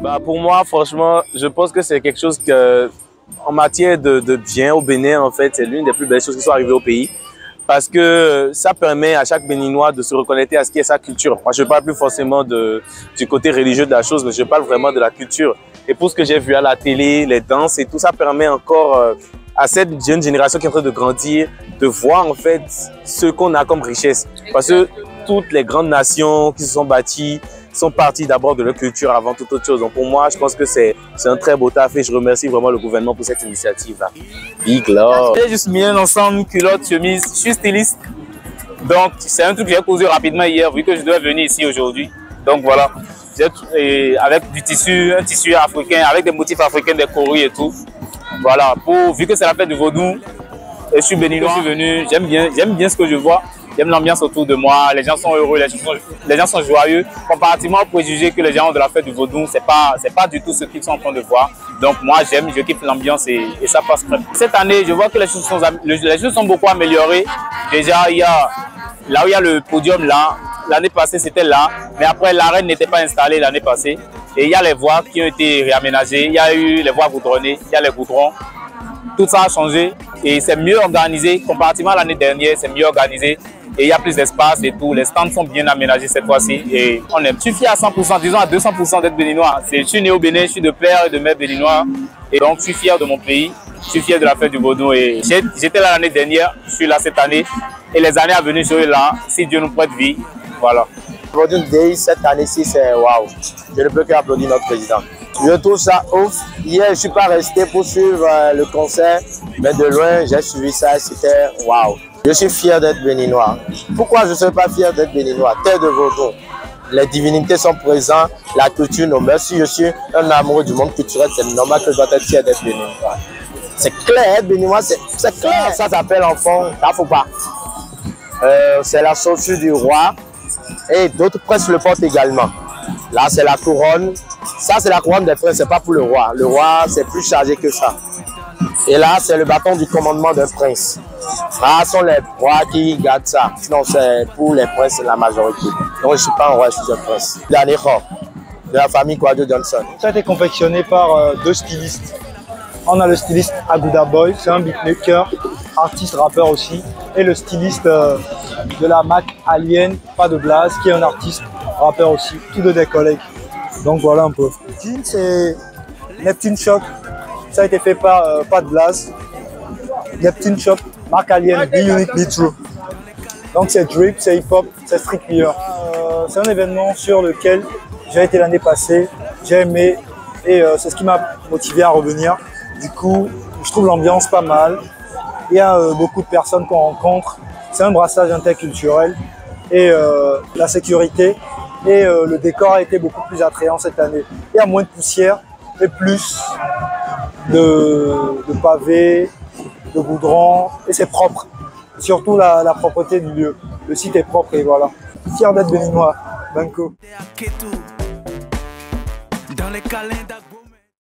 Bah, pour moi, franchement, je pense que c'est quelque chose que, en matière de bien au Bénin, en fait, c'est l'une des plus belles choses qui sont arrivées au pays. Parce que ça permet à chaque Béninois de se reconnecter à ce qui est sa culture. Moi, je ne parle plus forcément du côté religieux de la chose, mais je parle vraiment de la culture. Et pour ce que j'ai vu à la télé, les danses et tout, ça permet encore à cette jeune génération qui est en train de grandir de voir en fait ce qu'on a comme richesse. Parce que toutes les grandes nations qui se sont bâties sont partis d'abord de leur culture avant toute autre chose. Donc pour moi, je pense que c'est un très beau taf et je remercie vraiment le gouvernement pour cette initiative-là. Big love. J'ai juste mis un ensemble, culotte, chemise. Je suis styliste. Donc c'est un truc que j'ai posé rapidement hier vu que je dois venir ici aujourd'hui. Donc voilà. Avec du tissu, un tissu africain, avec des motifs africains, des cauris et tout. Voilà. Vu que c'est la fête du Vaudou, et je suis béninois, je suis venu, j'aime bien ce que je vois. J'aime l'ambiance autour de moi, les gens sont heureux, les gens sont joyeux. Comparativement aux préjugés que les gens ont de la fête du Vaudou, c'est pas du tout ce qu'ils sont en train de voir. Donc moi je kiffe l'ambiance et ça passe très bien. Cette année, je vois que les choses sont beaucoup améliorées. Déjà, là où il y a le podium là, l'année passée c'était là, mais après l'arène n'était pas installée l'année passée. Et il y a les voies qui ont été réaménagées, il y a eu les voies goudronnées, il y a les goudrons. Tout ça a changé et c'est mieux organisé. Comparativement à l'année dernière, c'est mieux organisé. Et il y a plus d'espace et tout. Les stands sont bien aménagés cette fois-ci. Et on aime. Je suis fier à 100%, disons à 200% d'être béninois. Je suis né au Bénin, je suis de père et de mère béninois. Et donc, je suis fier de mon pays. Je suis fier de la fête du Vaudou. Et j'étais là l'année dernière, je suis là cette année. Et les années à venir, je serai là, si Dieu nous prête vie. Voilà. Vaudou Day, cette année-ci, c'est waouh. Je ne peux qu'applaudir notre président. Je trouve ça ouf. Hier, je ne suis pas resté pour suivre le concert, mais de loin, j'ai suivi ça. C'était waouh. Je suis fier d'être béninois. Pourquoi je ne serais pas fier d'être béninois? Terre de Vaudou. Les divinités sont présentes, la culture, nos mœurs. Si je suis un amoureux du monde culturel, c'est normal que je dois être fier d'être béninois. C'est clair, être béninois, c'est clair. Ça s'appelle enfant, ça faut pas. C'est la chaussure du roi et d'autres princes le portent également. Là, c'est la couronne. Ça, c'est la couronne des princes, c'est pas pour le roi. Le roi, c'est plus chargé que ça. Et là, c'est le bâton du commandement d'un prince. Là, ce sont les rois qui gardent ça. Sinon, c'est pour les princes, la majorité. Donc, je ne suis pas un roi, je suis un prince. Dernier rang de la famille Kwadwo Johnson. Ça a été confectionné par deux stylistes. On a le styliste Agouda Boy, c'est un beatmaker, artiste, rappeur aussi. Et le styliste de la Mac Alien, pas de Blaze, qui est un artiste, rappeur aussi. Tous deux des collègues. Donc voilà un peu. Jean, c'est Neptune Shop. Ça a été fait par Pas de Blaze. Neptune Shop, Mac Alien, Be Unique, Be True. Donc c'est drip, c'est hip-hop, c'est streetwear. C'est un événement sur lequel j'ai été l'année passée, j'ai aimé et c'est ce qui m'a motivé à revenir. Du coup, je trouve l'ambiance pas mal. Il y a beaucoup de personnes qu'on rencontre. C'est un brassage interculturel et la sécurité et le décor a été beaucoup plus attrayant cette année. Il y a moins de poussière et plus de pavés, de goudron et c'est propre. Surtout la propreté du lieu. Le site est propre et voilà. Fier d'être béninois. Banco. Dans les câlins.